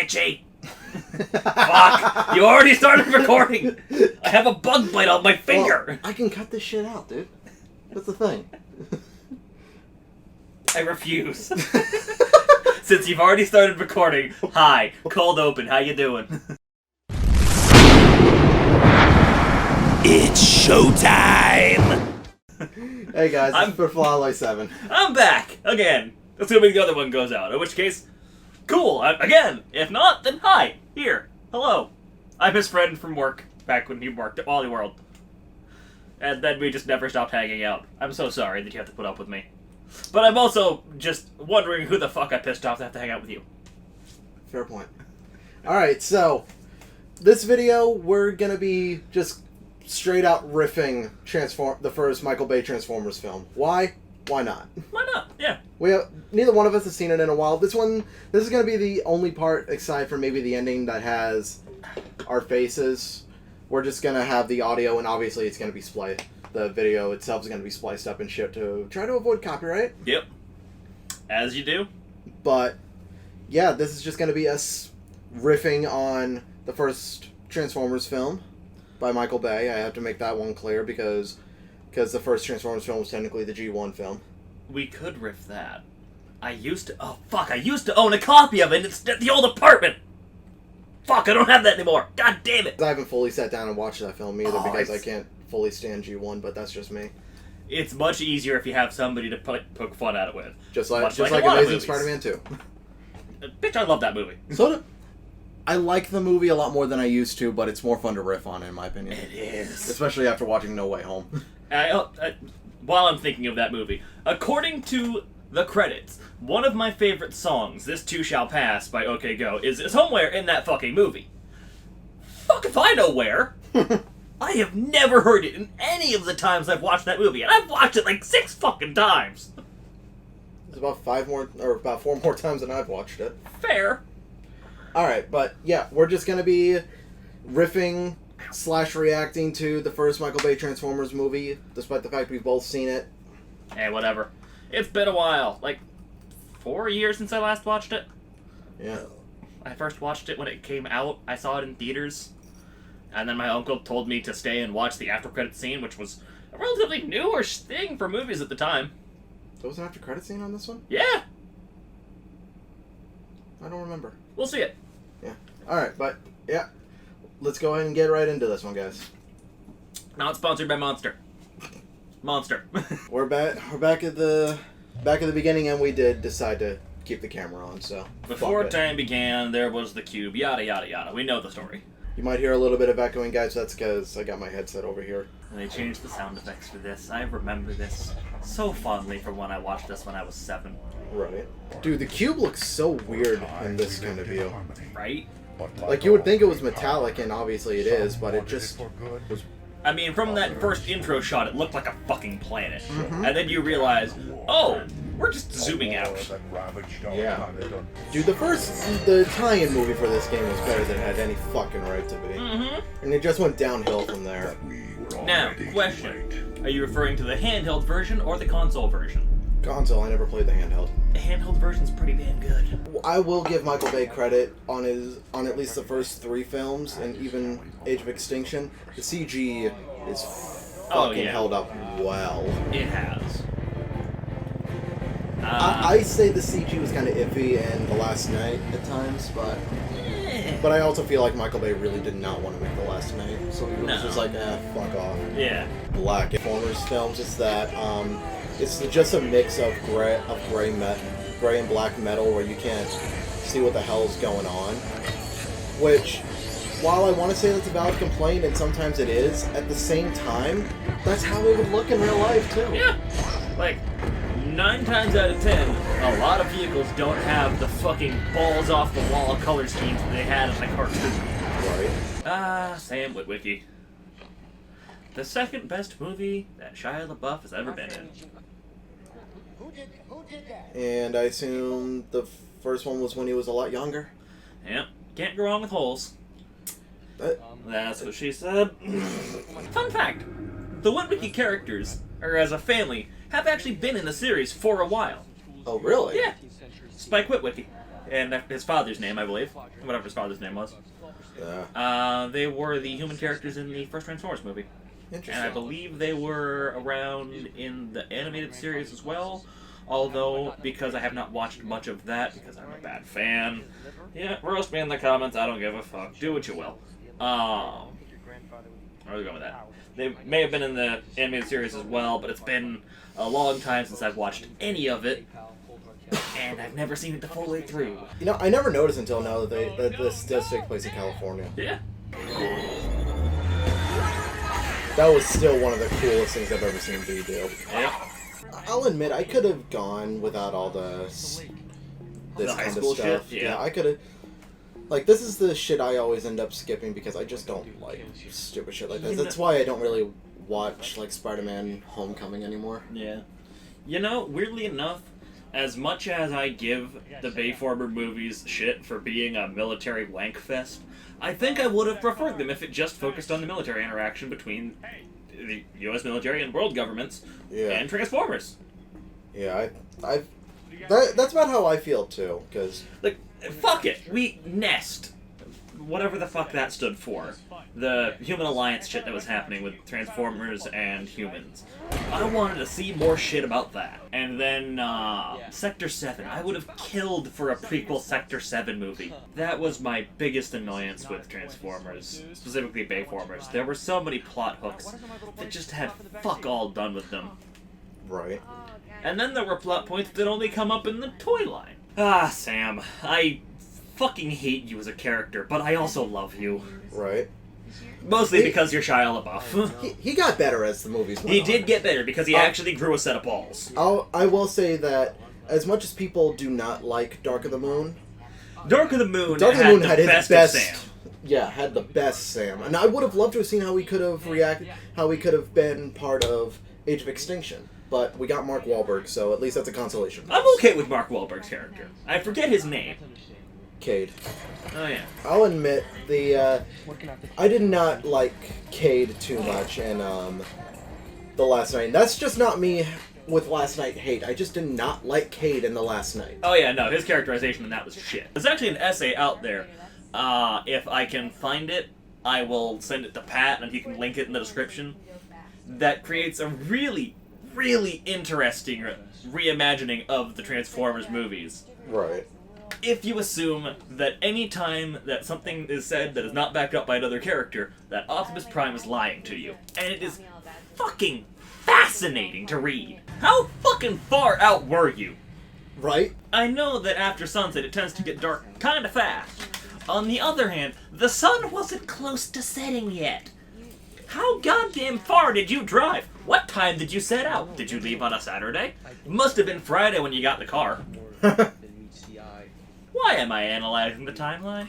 itchy. Fuck! You already started recording! I have a bug bite on my finger! Well, I can cut this shit out, dude. That's the thing. I refuse. Since you've already started recording, hi, cold open, how you doing? It's showtime! Hey guys, it's for Flawless 7. I'm back! Again. Assuming the other one goes out, in which case, cool, again. If not, then hi, here, hello. I'm his friend from work, back when he worked at Wally World. And then we just never stopped hanging out. I'm so sorry that you have to put up with me. But I'm also just wondering who the fuck I pissed off to have to hang out with you. Fair point. Alright, so, this video, we're gonna be just straight out riffing the first Michael Bay Transformers film. Why? Why not? Why not? Yeah. Neither one of us has seen it in a while. This is going to be the only part, aside from maybe the ending, that has our faces. We're just going to have the audio, and obviously it's going to be spliced. The video itself is going to be spliced up and shit to try to avoid copyright. Yep. As you do. But, yeah, this is just going to be us riffing on the first Transformers film by Michael Bay. I have to make that one clear because the first Transformers film was technically the G1 film. We could riff that. I used to own a copy of it. It's at the old apartment. Fuck, I don't have that anymore. God damn it. I haven't fully sat down and watched that film either because I can't fully stand G1, but that's just me. It's much easier if you have somebody to poke fun at it with. Just like Amazing Spider-Man 2. Bitch, I love that movie. I like the movie a lot more than I used to, but it's more fun to riff on, in my opinion. It is. Especially after watching No Way Home. While I'm thinking of that movie, according to the credits, one of my favorite songs, This Too Shall Pass by OK Go, is somewhere in that fucking movie. Fuck if I know where. I have never heard it in any of the times I've watched that movie, and I've watched it like 6 fucking times. It's about 4 more times than I've watched it. Fair. Alright, but yeah, we're just gonna be riffing / reacting to the first Michael Bay Transformers movie, despite the fact we've both seen it. Hey, whatever. It's been a while. Like, 4 years since I last watched it. Yeah. I first watched it when it came out. I saw it in theaters. And then my uncle told me to stay and watch the after credit scene, which was a relatively newer thing for movies at the time. There was an after credit scene on this one? Yeah! I don't remember. We'll see it. Yeah. Alright, but, yeah. Let's go ahead and get right into this one, guys. Not sponsored by Monster. Monster. We're back at the beginning, and we did decide to keep the camera on, so... Before time began, there was the cube, yada yada yada. We know the story. You might hear a little bit of echoing, guys. That's because I got my headset over here. And they changed the sound effects for this. I remember this so fondly from when I watched this when I was 7. Right. Dude, the cube looks so weird in this kind of view. Right? Like, you would think it was metallic, and obviously it is, but it just was... I mean, from that first intro shot, it looked like a fucking planet. Mm-hmm. And then you realize, oh, we're just zooming out. Yeah. Dude, the tie-in movie for this game was better than it had any fucking right to be. Mm-hmm. And it just went downhill from there. Now, question. Are you referring to the handheld version or the console version? Console, I never played the handheld. The handheld version's pretty damn good. I will give Michael Bay credit on at least the first 3 films, and even Age of Extinction. The CG is fucking held up well. It has. I say the CG was kind of iffy in The Last Night at times, but I also feel like Michael Bay really did not want to make The Last Night, so he was just like, fuck off. Yeah. Black Transformers films is that it's just a mix of gray and black metal where you can't see what the hell's going on. Which, while I want to say that's a valid complaint, and sometimes it is, at the same time, that's how it would look in real life too. Yeah. Like, 9 times out of 10, a lot of vehicles don't have the fucking balls off the wall color schemes that they had in the cartoon. Right. Sam Witwicky. The second best movie that Shia LaBeouf has ever been in. And I assume the first one was when he was a lot younger? Yep. Can't go wrong with holes. That's what she said. Fun fact. The Witwicky characters, or as a family, have actually been in the series for a while. Oh, really? Yeah. Spike Witwicky. and his father's name, I believe. Whatever his father's name was. Yeah. They were the human characters in the first Transformers movie. Interesting. And I believe they were around in the animated series as well. Although, because I have not watched much of that, because I'm a bad fan, yeah, roast me in the comments, I don't give a fuck. Do what you will. Where are we going with that? They may have been in the animated series as well, but it's been a long time since I've watched any of it, and I've never seen it the full way through. You know, I never noticed until now that this does take place in California. Yeah. That was still one of the coolest things I've ever seen B do. Yep. I'll admit, I could have gone without all this The high kind of school stuff. shit? Yeah. I could have. Like, this is the shit I always end up skipping because I just don't like stupid shit like this. That's why I don't really watch, like, Spider-Man Homecoming anymore. Yeah. You know, weirdly enough, as much as I give the Bayformer movies shit for being a military wank fest, I think I would have preferred them if it just focused on the military interaction between the U.S. military and world governments and Transformers. Yeah, that's about how I feel, too, because... Like, fuck it. We Nest. Whatever the fuck that stood for. The Human Alliance shit that was happening with Transformers and humans. I wanted to see more shit about that. And then, Sector 7. I would have killed for a prequel Sector 7 movie. That was my biggest annoyance with Transformers, specifically Bayformers. There were so many plot hooks that just had fuck all done with them. Right. And then there were plot points that only come up in the toy line. Ah, Sam, I fucking hate you as a character, but I also love you. Right. Mostly because you're Shia LaBeouf. He got better as the movies went He on. did get better because he actually grew a set of balls. I will say that as much as people do not like Dark of the Moon, Dark of the Moon had his best best of Sam. Yeah, had the best Sam. And I would have loved to have seen how he could have reacted, how he could have been part of Age of Extinction. But we got Mark Wahlberg, so at least that's a consolation. I'm okay with Mark Wahlberg's character. I forget his name. Cade. Oh, yeah. I'll admit, I did not like Cade too much in The Last Night. That's just not me with Last Night hate. I just did not like Cade in The Last Night. Oh, yeah, no, his characterization in that was shit. There's actually an essay out there. If I can find it, I will send it to Pat, and he can link it in the description. That creates a really, really interesting reimagining of the Transformers movies. Right. If you assume that any time that something is said that is not backed up by another character, that Optimus Prime is lying to you. And it is fucking fascinating to read. How fucking far out were you? Right? I know that after sunset it tends to get dark kinda fast. On the other hand, the sun wasn't close to setting yet. How goddamn far did you drive? What time did you set out? Did you leave on a Saturday? It must have been Friday when you got the car. Why am I analyzing the timeline?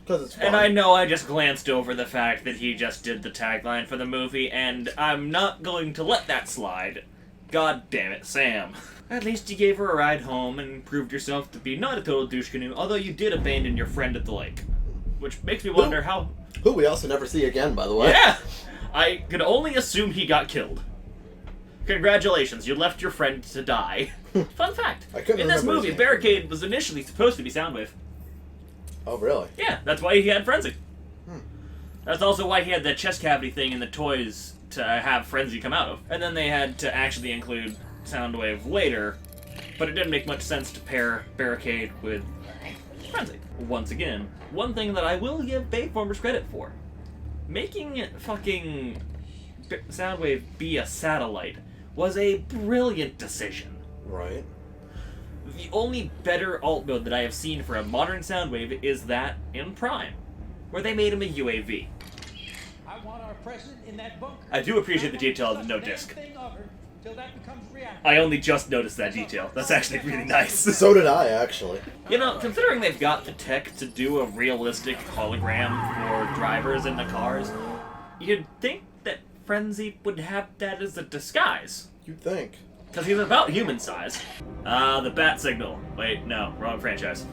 Because it's fun. And I know I just glanced over the fact that he just did the tagline for the movie, and I'm not going to let that slide. God damn it, Sam. At least you gave her a ride home and proved yourself to be not a total douche canoe, although you did abandon your friend at the lake. Which makes me wonder how... Who we also never see again, by the way. Yeah! I can only assume he got killed. Congratulations, you left your friend to die. Fun fact. In this movie, Barricade was initially supposed to be Soundwave. Oh, really? Yeah, that's why he had Frenzy. That's also why he had that chest cavity thing in the toys to have Frenzy come out of. And then they had to actually include Soundwave later, but it didn't make much sense to pair Barricade with Frenzy. Once again, one thing that I will give Bayformers credit for. Making fucking Soundwave be a satellite was a brilliant decision. Right. The only better alt mode that I have seen for a modern Soundwave is that in Prime, where they made him a UAV. I want our president in that bunker. I do appreciate the detail of the no disc. I only just noticed that detail. That's actually really nice. So did I, actually. You know, considering they've got the tech to do a realistic hologram for drivers in the cars, you'd think that Frenzy would have that as a disguise. You'd think. Because he's about human size. The bat signal. Wait, no, wrong franchise.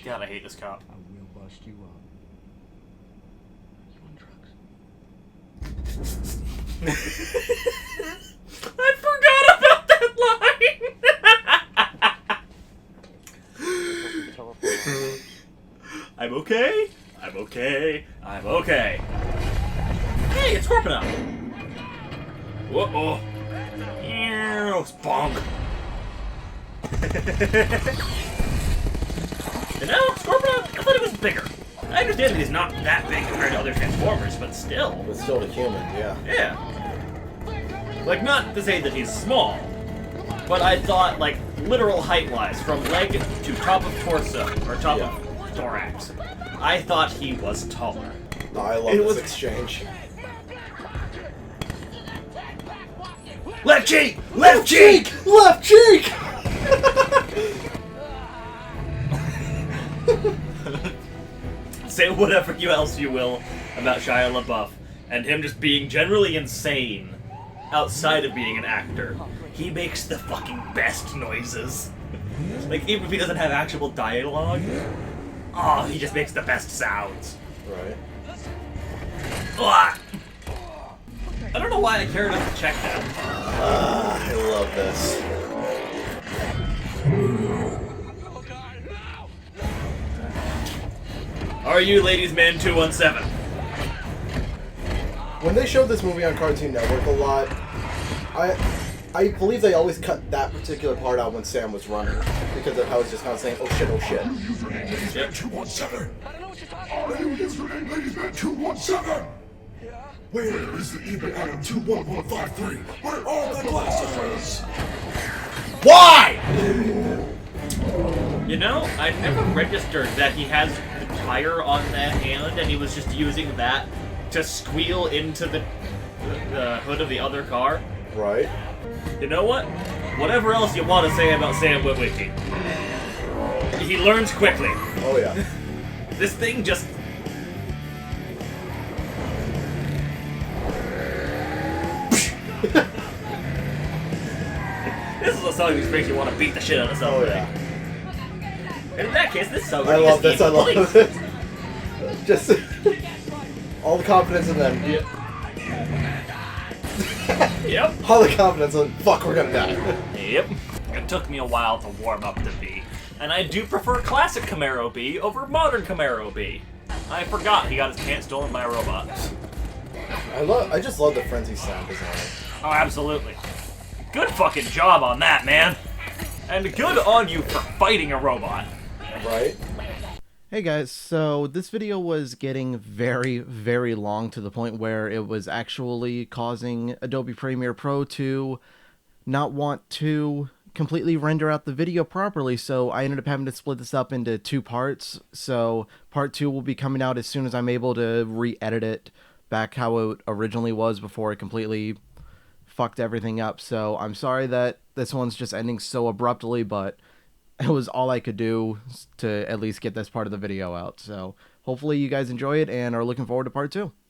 God, I hate this cop. I will bust you up. You on drugs? I forgot about that line! I'm okay. I'm okay. I'm okay. Hey, it's Scorpion. Whoa. Bonk. You know, Scorpion, I thought he was bigger. I understand that he's not that big compared to other Transformers, but still. But still a human, yeah. Yeah. Like, not to say that he's small, but I thought, like, literal height-wise, from leg to top of torso, or top of thorax, I thought he was taller. No, I love this exchange. Left cheek! Left cheek! Left cheek! Say whatever else you will about Shia LaBeouf, and him just being generally insane outside of being an actor. He makes the fucking best noises. Like, even if he doesn't have actual dialogue, oh, he just makes the best sounds. Right. Ugh. I don't know why I care enough to check that. I love this. Are you Ladies Man 217? When they showed this movie on Cartoon Network a lot, I believe they always cut that particular part out when Sam was running, because of how he's just kind of saying, oh shit, oh shit. Ladies Man 217. Are you listening, Ladies Man 217? Where is the evil item 21153? Where are the glasses? Why? You know, I never registered that he has the tire on that hand, and he was just using that to squeal into the hood of the other car. Right. You know what? Whatever else you want to say about Sam Witwicky, he learns quickly. Oh yeah. This thing just... This is a song that makes you want to beat the shit out of somebody. Oh yeah. And in that case, this song I love this, I love police. this. Just all the confidence in them. Yep. Yep. All the confidence in fuck, we're gonna die. Yep. It took me a while to warm up to B, and I do prefer classic Camaro B over modern Camaro B. I forgot he got his pants stolen by a robot. I just love the frenzy sound design. Oh, absolutely. Good fucking job on that, man. And good on you for fighting a robot. Right? Hey guys, so this video was getting very, very long to the point where it was actually causing Adobe Premiere Pro to not want to completely render out the video properly, so I ended up having to split this up into 2 parts. So part 2 will be coming out as soon as I'm able to re-edit it back how it originally was before it completely fucked everything up. So I'm sorry that this one's just ending so abruptly, but it was all I could do to at least get this part of the video out. So hopefully you guys enjoy it and are looking forward to part 2.